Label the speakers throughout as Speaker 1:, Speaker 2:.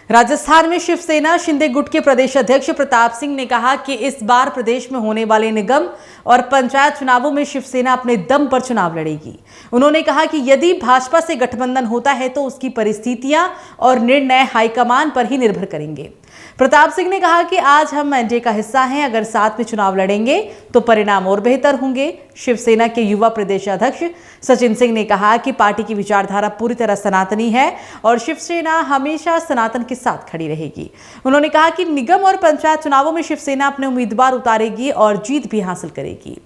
Speaker 1: राजस्थान में शिवसेना शिंदे गुट के प्रदेश अध्यक्ष प्रताप सिंह ने कहा कि इस बार प्रदेश में होने वाले निगम और पंचायत चुनावों में शिवसेना अपने दम पर चुनाव लड़ेगी। उन्होंने कहा कि यदि भाजपा से गठबंधन होता है तो उसकी परिस्थितियां और निर्णय हाईकमान पर ही निर्भर करेंगे। प्रताप सिंह ने कहा कि आज हम एनडीए का हिस्सा हैं, अगर साथ में चुनाव लड़ेंगे तो परिणाम और बेहतर होंगे। शिवसेना के युवा प्रदेश अध्यक्ष सचिन सिंह ने कहा कि पार्टी की विचारधारा पूरी तरह सनातनी है और शिवसेना हमेशा सनातन के साथ खड़ी रहेगी। उन्होंने कहा कि निगम और पंचायत चुनावों में शिवसेना अपने उम्मीदवार उतारेगी और जीत भी हासिल करेगी।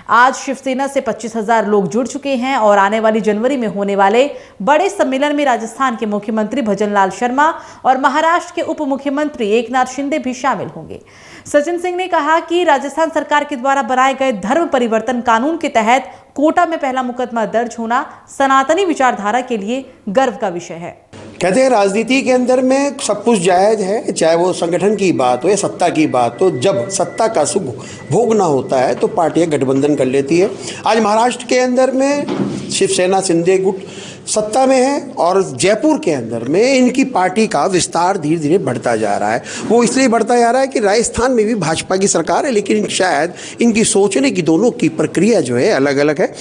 Speaker 1: आज शिवसेना से 25,000 लोग जुड़ चुके हैं और आने वाली जनवरी में होने वाले बड़े सम्मेलन में राजस्थान के मुख्यमंत्री भजनलाल शर्मा और महाराष्ट्र के उप मुख्यमंत्री एकनाथ शिंदे भी शामिल होंगे। सचिन सिंह ने कहा कि राजस्थान सरकार के द्वारा बनाए गए धर्म परिवर्तन कानून के तहत कोटा में पहला मुकदमा दर्ज होना सनातनी विचारधारा के लिए गर्व का विषय है।
Speaker 2: कहते हैं राजनीति के अंदर में सब कुछ जायज़ है, चाहे वो संगठन की बात हो या सत्ता की बात हो। जब सत्ता का सुख भोगना होता है तो पार्टियां गठबंधन कर लेती है। आज महाराष्ट्र के अंदर में शिवसेना शिंदे गुट सत्ता में है और जयपुर के अंदर में इनकी पार्टी का विस्तार धीरे धीरे बढ़ता जा रहा है। वो इसलिए बढ़ता जा रहा है कि राजस्थान में भी भाजपा की सरकार है, लेकिन शायद इनकी सोचने की दोनों की प्रक्रिया जो है अलग अलग है।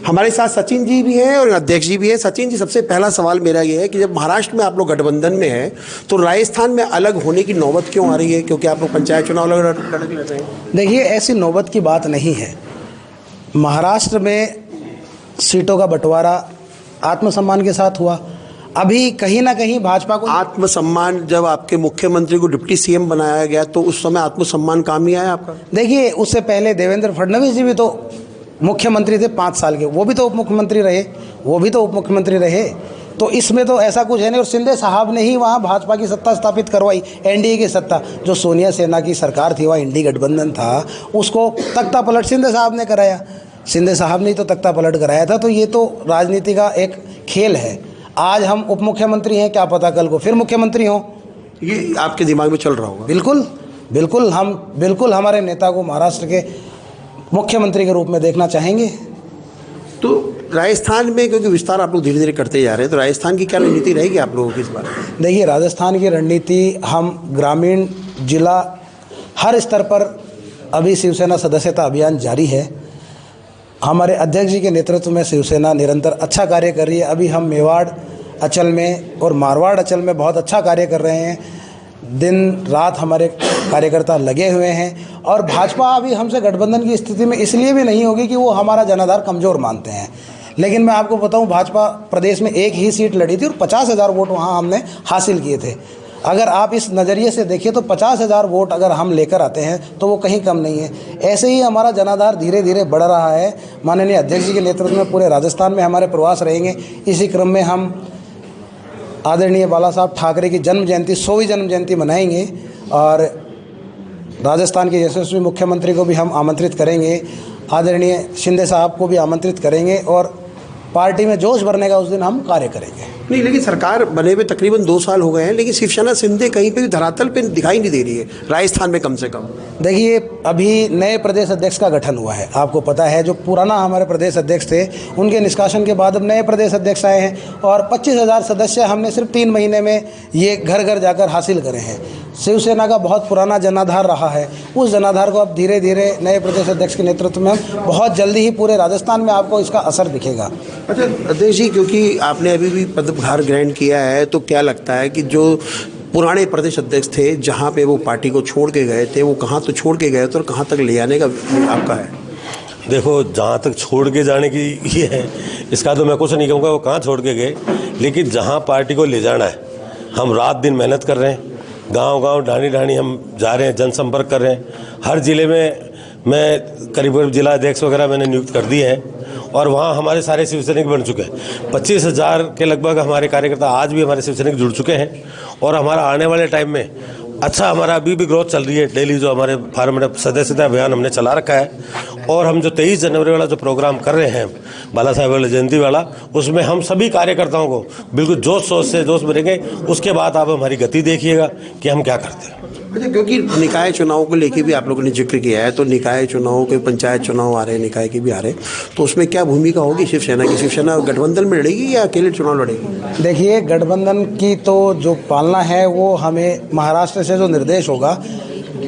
Speaker 2: हमारे साथ सचिन जी भी हैं और अध्यक्ष जी भी हैं। सचिन जी, सबसे पहला सवाल मेरा ये है कि जब महाराष्ट्र में आप लोग गठबंधन में हैं तो राजस्थान में अलग होने की नौबत क्यों आ रही है? क्योंकि आप लोग पंचायत चुनाव लड़ रहे हैं।
Speaker 3: देखिए, ऐसी नौबत की बात नहीं है। महाराष्ट्र में सीटों का बंटवारा आत्मसम्मान के साथ हुआ। अभी कहीं ना कहीं भाजपा को
Speaker 2: आत्मसम्मान, जब आपके मुख्यमंत्री को डिप्टी सीएम बनाया गया तो उस समय आत्मसम्मान काम नहीं आया आपका?
Speaker 3: देखिए, उससे पहले देवेंद्र फडणवीस जी भी तो मुख्यमंत्री थे 5 साल के, वो भी तो उप मुख्यमंत्री रहे। तो इसमें तो ऐसा कुछ है नहीं। और शिंदे साहब ने ही वहाँ भाजपा की सत्ता स्थापित करवाई, एनडीए की सत्ता। जो सोनिया सेना की सरकार थी, वहाँ इंडी गठबंधन था, उसको तख्ता पलट शिंदे साहब ने कराया। शिंदे साहब ने तो तख्ता पलट कराया था। तो ये तो राजनीति का एक खेल है। आज हम उप मुख्यमंत्री हैं, क्या पता कल को फिर मुख्यमंत्री हों।
Speaker 2: ये आपके दिमाग में चल रहा होगा?
Speaker 3: बिल्कुल हम हमारे नेता को महाराष्ट्र के मुख्यमंत्री के रूप में देखना चाहेंगे।
Speaker 2: तो राजस्थान में क्योंकि विस्तार आप लोग धीरे धीरे करते जा रहे हैं, तो राजस्थान की क्या रणनीति रहेगी आप लोगों की इस बार?
Speaker 3: देखिए, राजस्थान की रणनीति, हम ग्रामीण जिला हर स्तर पर अभी शिवसेना सदस्यता अभियान जारी है। हमारे अध्यक्ष जी के नेतृत्व में शिवसेना निरंतर अच्छा कार्य कर रही है। अभी हम मेवाड़ अंचल में और मारवाड़ अंचल में बहुत अच्छा कार्य कर रहे हैं। दिन रात हमारे कार्यकर्ता लगे हुए हैं। और भाजपा अभी हमसे गठबंधन की स्थिति में इसलिए भी नहीं होगी कि वो हमारा जनाधार कमज़ोर मानते हैं। लेकिन मैं आपको बताऊं, भाजपा प्रदेश में एक ही सीट लड़ी थी और 50,000 वोट वहाँ हमने हासिल किए थे। अगर आप इस नज़रिए से देखिए तो 50,000 वोट अगर हम लेकर आते हैं तो वो कहीं कम नहीं है। ऐसे ही हमारा जनाधार धीरे धीरे बढ़ रहा है। माननीय अध्यक्ष जी के नेतृत्व में पूरे राजस्थान में हमारे प्रवास रहेंगे। इसी क्रम में हम आदरणीय बाला साहब ठाकरे की जन्म जयंती, 100वीं जन्म जयंती मनाएंगे और राजस्थान के यशस्वी मुख्यमंत्री को भी हम आमंत्रित करेंगे। आदरणीय शिंदे साहब को भी आमंत्रित करेंगे और पार्टी में जोश भरने का उस दिन हम कार्य करेंगे।
Speaker 2: नहीं, लेकिन सरकार बने हुए तकरीबन 2 साल हो गए हैं, लेकिन शिवसेना शिंदे कहीं पे भी धरातल पे दिखाई नहीं दे रही है राजस्थान में कम से कम।
Speaker 3: देखिए, अभी नए प्रदेश अध्यक्ष का गठन हुआ है। आपको पता है, जो पुराना हमारे प्रदेश अध्यक्ष थे उनके निष्कासन के बाद अब नए प्रदेश अध्यक्ष आए हैं और 25,000 सदस्य हमने सिर्फ 3 महीने में ये घर घर जाकर हासिल करे हैं। शिवसेना का बहुत पुराना जनाधार रहा है, उस जनाधार को अब धीरे धीरे नए प्रदेश अध्यक्ष के नेतृत्व में बहुत जल्दी ही पूरे राजस्थान में आपको इसका असर दिखेगा।
Speaker 2: अच्छा अध्यक्ष जी, क्योंकि आपने अभी भी पदभार ग्रहण किया है, तो क्या लगता है कि जो पुराने प्रदेश अध्यक्ष थे, जहाँ पे वो पार्टी को छोड़ के गए थे, वो कहाँ तो छोड़ के गए थे और कहाँ तक ले आने का आपका है?
Speaker 4: देखो, जहाँ तक छोड़ के जाने की ये है, इसका तो मैं कुछ नहीं कहूँगा वो कहाँ छोड़ के गए, लेकिन जहाँ पार्टी को ले जाना है, हम रात दिन मेहनत कर रहे हैं। गांव-गांव, ढाणी-ढाणी हम जा रहे हैं, जनसंपर्क कर रहे हैं। हर ज़िले में मैं करीब जिला अध्यक्ष वगैरह मैंने नियुक्त कर दिए हैं और वहाँ हमारे सारे शिवसैनिक बन चुके हैं। 25,000 के लगभग हमारे कार्यकर्ता आज भी हमारे शिवसैनिक जुड़ चुके हैं और हमारा आने वाले टाइम में अच्छा, हमारा अभी भी ग्रोथ चल रही है। डेली जो हमारे फार्म में सदस्यता अभियान हमने चला रखा है और हम जो 23 जनवरी वाला जो प्रोग्राम कर रहे हैं, बाला साहेब वाला जयंती वाला, उसमें हम सभी कार्यकर्ताओं को बिल्कुल जोश भरेंगे। उसके बाद आप हमारी गति देखिएगा कि हम क्या करते हैं।
Speaker 2: अच्छा, क्योंकि निकाय चुनाव को लेके भी आप लोगों ने जिक्र किया है, तो निकाय चुनाव के पंचायत चुनाव आ रहे हैं, निकाय के भी आ रहे हैं, तो उसमें क्या भूमिका होगी शिवसेना की? शिवसेना गठबंधन में लड़ेगी या अकेले चुनाव लड़ेगी?
Speaker 3: देखिए, गठबंधन की तो जो पालना है वो हमें महाराष्ट्र से जो निर्देश होगा,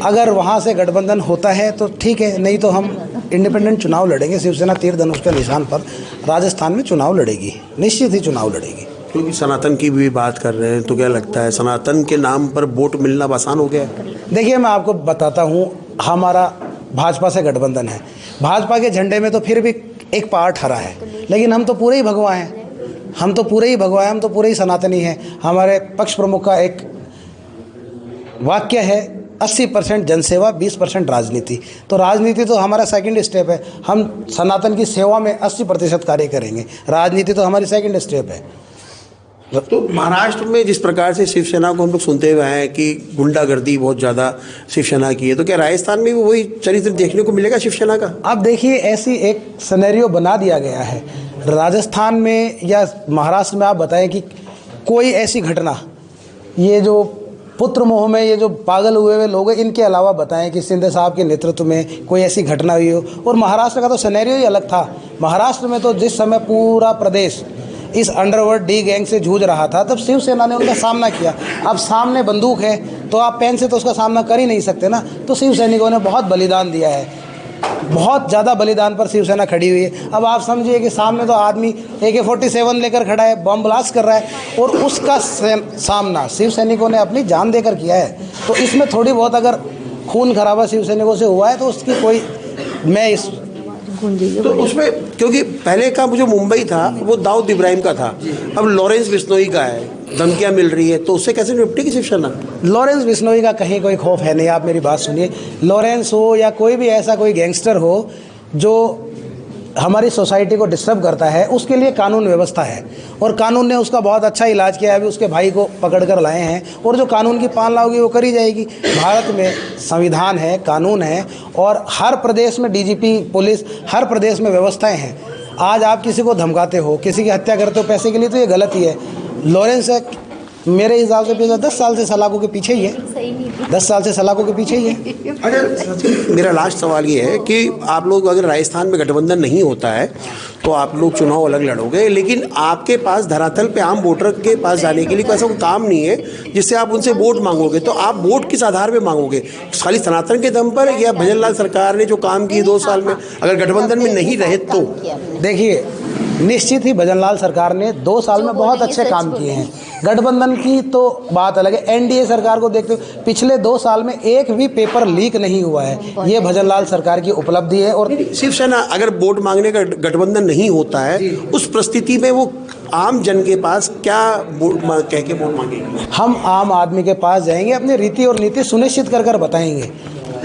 Speaker 3: अगर वहाँ से गठबंधन होता है तो ठीक है, नहीं तो हम इंडिपेंडेंट चुनाव लड़ेंगे। शिवसेना तीर धनुष के निशान पर राजस्थान में चुनाव लड़ेगी, निश्चित ही चुनाव लड़ेगी।
Speaker 2: क्योंकि सनातन की भी बात कर रहे हैं, तो क्या लगता है सनातन के नाम पर वोट मिलना आसान हो गया है?
Speaker 3: देखिए, मैं आपको बताता हूँ, हमारा भाजपा से गठबंधन है। भाजपा के झंडे में तो फिर भी एक पार्ट हरा है, लेकिन हम तो पूरे ही भगवा हैं, हम तो पूरे ही सनातनी हैं। हमारे पक्ष प्रमुख का एक वाक्य है, 80% जनसेवा, 20% राजनीति। तो राजनीति तो हमारा सेकंड स्टेप है, हम सनातन की सेवा में 80% कार्य करेंगे, राजनीति तो हमारी सेकंड स्टेप है।
Speaker 2: तो महाराष्ट्र में जिस प्रकार से शिवसेना को हम लोग सुनते हुए हैं कि गुंडागर्दी बहुत ज़्यादा शिवसेना की है, तो क्या राजस्थान में भी वही चरित्र देखने को मिलेगा शिवसेना का?
Speaker 3: अब देखिए, ऐसी एक सिनेरियो बना दिया गया है राजस्थान में या महाराष्ट्र में। आप बताएं कि कोई ऐसी घटना, ये जो पुत्र मोह में ये जो पागल हुए लोग हैं, इनके अलावा बताएं कि शिंदे साहब के नेतृत्व में कोई ऐसी घटना हुई हो। और महाराष्ट्र का तो सिनेरियो ही अलग था। महाराष्ट्र में तो जिस समय पूरा प्रदेश इस अंडरवर्ल्ड डी गैंग से जूझ रहा था, तब शिवसेना ने उनका सामना किया। अब सामने बंदूक है तो आप पेन से तो उसका सामना कर ही नहीं सकते ना। तो शिव सैनिकों ने बहुत बलिदान दिया है, बहुत ज़्यादा बलिदान पर शिवसेना खड़ी हुई है। अब आप समझिए कि सामने तो आदमी AK-47 लेकर खड़ा है, बम ब्लास्ट कर रहा है, और उसका सामना शिव सैनिकों ने अपनी जान देकर किया है। तो इसमें थोड़ी बहुत अगर खून खराबा शिव सैनिकों से हुआ है तो उसकी कोई, मैं इस
Speaker 2: तो उसमें, क्योंकि पहले का जो मुंबई था वो दाऊद इब्राहिम का था, अब लॉरेंस बिश्नोई का है, धमकियां मिल रही है, तो उससे कैसे निपटेगी शिवसेना?
Speaker 3: लॉरेंस बिश्नोई का कहीं कोई खौफ है नहीं। आप मेरी बात सुनिए, लॉरेंस हो या कोई भी ऐसा कोई गैंगस्टर हो जो हमारी सोसाइटी को डिस्टर्ब करता है, उसके लिए कानून व्यवस्था है, और कानून ने उसका बहुत अच्छा इलाज किया है। अभी उसके भाई को पकड़ कर लाए हैं, और जो कानून की पालना होगी वो करी जाएगी। भारत में संविधान है, कानून है, और हर प्रदेश में DGP पुलिस, हर प्रदेश में व्यवस्थाएं हैं। आज आप किसी को धमकाते हो, किसी की हत्या करते हो पैसे के लिए, तो ये गलत ही है। लॉरेंस मेरे हिसाब से 10 साल से सलाखों के पीछे ही है, 10 साल से सलाखों के पीछे ही है।
Speaker 2: अच्छा, मेरा लास्ट सवाल ये है कि आप लोग अगर राजस्थान में गठबंधन नहीं होता है तो आप लोग चुनाव अलग लड़ोगे, लेकिन आपके पास धरातल पे आम वोटर के पास जाने के लिए कोई ऐसा कोई काम नहीं है जिससे आप उनसे वोट मांगोगे। तो आप वोट किस आधार पे मांगोगे? खाली सनातन के दम पर, या भजनलाल सरकार ने जो काम किए 2 साल में, अगर गठबंधन में नहीं रहे तो?
Speaker 3: देखिए, निश्चित ही भजनलाल सरकार ने 2 साल में बहुत अच्छे काम किए हैं। गठबंधन की तो बात अलग है। NDA सरकार को देखते हो, पिछले 2 साल में एक भी पेपर लीक नहीं हुआ है। ये भजनलाल सरकार की उपलब्धि है। और
Speaker 2: शिवसेना अगर वोट मांगने का गठबंधन नहीं होता है, उस परिस्थिति में वो आम जन के पास क्या कह के वोट मांगेगी?
Speaker 3: हम आम आदमी के पास जाएंगे, अपनी रीति और नीति सुनिश्चित कर बताएंगे।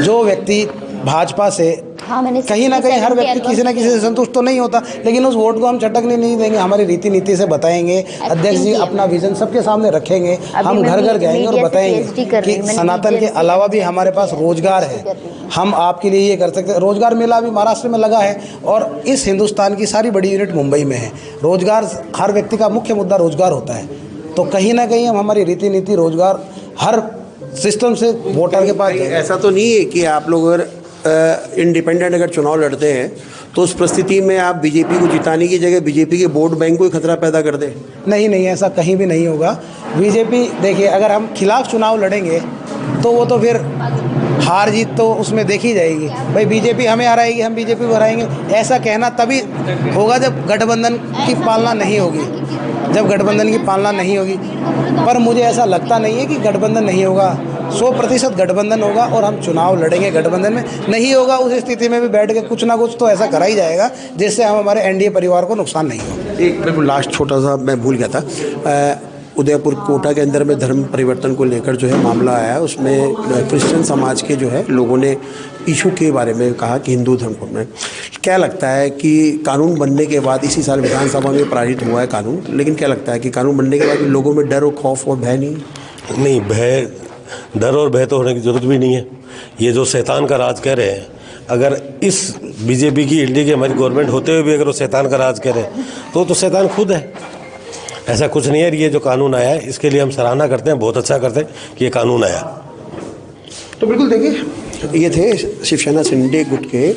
Speaker 3: जो व्यक्ति भाजपा से कहीं ना कहीं, हर व्यक्ति किसी ना किसी से संतुष्ट तो नहीं होता, लेकिन उस वोट को हम चटकने नहीं देंगे। हमारी रीति नीति से बताएंगे। अध्यक्ष जी अपना विजन सबके सामने रखेंगे। हम घर घर जाएंगे और बताएंगे कि सनातन के अलावा भी हमारे पास रोजगार है, हम आपके लिए ये कर सकते हैं। रोजगार मेला भी महाराष्ट्र में लगा है, और इस हिंदुस्तान की सारी बड़ी यूनिट मुंबई में है। रोजगार, हर व्यक्ति का मुख्य मुद्दा रोजगार होता है। तो कहीं ना कहीं हम हमारी रीति नीति, रोजगार, हर सिस्टम से वोटर के पास जाएंगे।
Speaker 2: ऐसा तो नहीं है कि आप लोग अगर इंडिपेंडेंट अगर चुनाव लड़ते हैं तो उस परिस्थिति में आप बीजेपी को जिताने की जगह बीजेपी के वोट बैंक को ही खतरा पैदा कर दे?
Speaker 3: नहीं, ऐसा कहीं भी नहीं होगा। बीजेपी, देखिए, अगर हम खिलाफ चुनाव लड़ेंगे तो वो तो फिर हार जीत तो उसमें देखी जाएगी। भाई बीजेपी हमें हराएगी, हम बीजेपी को हराएंगे, ऐसा कहना तभी होगा जब गठबंधन की पालना नहीं होगी, जब गठबंधन की पालना नहीं होगी। पर मुझे ऐसा लगता नहीं है कि गठबंधन नहीं होगा। 100% गठबंधन होगा, और हम चुनाव लड़ेंगे। गठबंधन में नहीं होगा, उस स्थिति में भी बैठ के कुछ ना कुछ तो ऐसा करा ही जाएगा जिससे हम हमारे NDA परिवार को नुकसान नहीं हो।
Speaker 2: एक बिल्कुल लास्ट छोटा सा मैं भूल गया था, उदयपुर कोटा के अंदर में धर्म परिवर्तन को लेकर जो है मामला आया, उसमें क्रिश्चियन समाज के जो है लोगों ने इशू के बारे में कहा कि हिंदू धर्म को में क्या लगता है कि कानून बनने के बाद, इसी साल विधानसभा में पारित हुआ है कानून, लेकिन क्या लगता है कि कानून बनने के बाद लोगों में डर और खौफ और भय नहीं?
Speaker 4: भय, डर और भय तो होने की जरूरत भी नहीं है। ये जो शैतान का राज कह रहे हैं, अगर इस बीजेपी की, इंडिया की हमारी गवर्नमेंट होते हुए भी अगर वो शैतान का राज कह रहे हैं तो शैतान खुद है। ऐसा कुछ नहीं है। ये जो कानून आया है इसके लिए हम सराहना करते हैं, बहुत अच्छा करते हैं कि ये कानून आया।
Speaker 2: तो बिल्कुल देखिए, ये थे शिवसेना शिंदे गुट के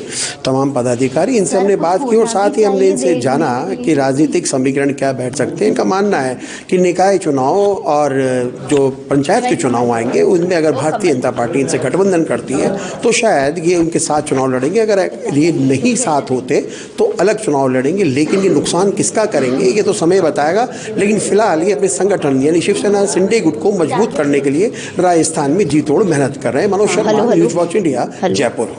Speaker 2: तमाम पदाधिकारी। इनसे हमने बात की और साथ ही हमने इनसे जाना कि राजनीतिक समीकरण क्या बैठ सकते हैं। इनका मानना है कि निकाय चुनाव और जो पंचायत के चुनाव आएंगे उनमें अगर भारतीय जनता पार्टी इनसे गठबंधन करती है तो शायद ये उनके साथ चुनाव लड़ेंगे। अगर ये नहीं साथ होते तो अलग चुनाव लड़ेंगे, लेकिन ये नुकसान किसका करेंगे ये तो समय बताएगा। लेकिन फिलहाल ये अपने संगठन यानी शिवसेना शिंदे गुट को मजबूत करने के लिए राजस्थान में जी तोड़ मेहनत कर रहे हैं। Manoj Sharma, news watch India, Jaipur.